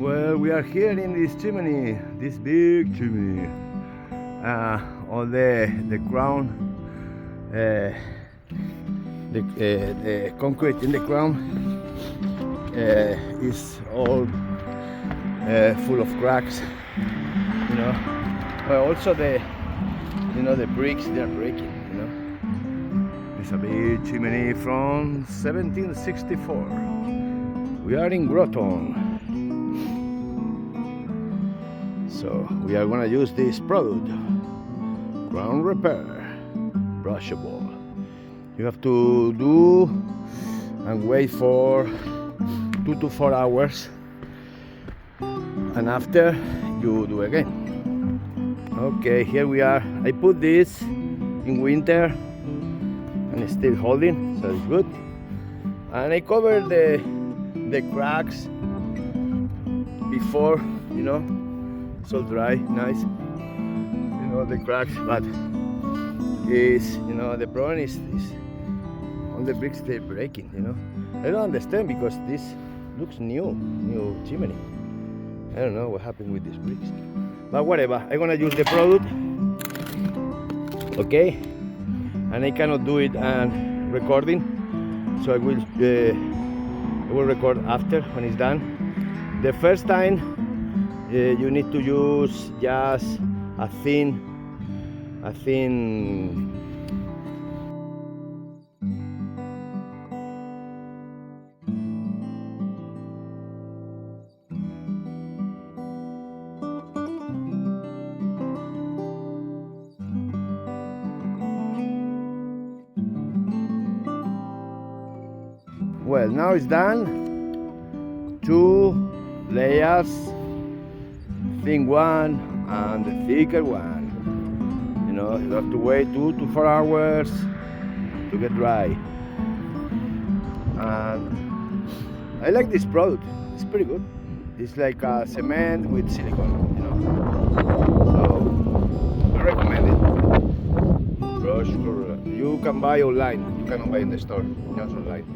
Well, we are here in this chimney, this big chimney. All the crown, the concrete in the crown is all full of cracks. You know. Well, also the bricks, they are breaking. You know. It's a big chimney from 1764. We are in Groton. So we are gonna use this product, Crown Repair, brushable. You have to do and wait for 2 to 4 hours, and after you do again. Okay, here we are. I put this in winter and it's still holding, so it's good. And I covered the cracks before, you know. So dry, nice. You know, the cracks, but is, you know, the problem is all the bricks, they're breaking. You know, I don't understand because this looks new chimney. I don't know what happened with these bricks, but whatever. I'm gonna use the product, okay? And I cannot do it and recording, so I will record after when it's done. The first time. You need to use just a thin well, now it's done. 2 layers, thin one and the thicker one. You know, you have to wait 2 to 4 hours to get dry. And I like this product. It's pretty good. It's like a cement with silicone, you know. So I recommend it. Brush, you can buy online. You cannot buy in the store, just online.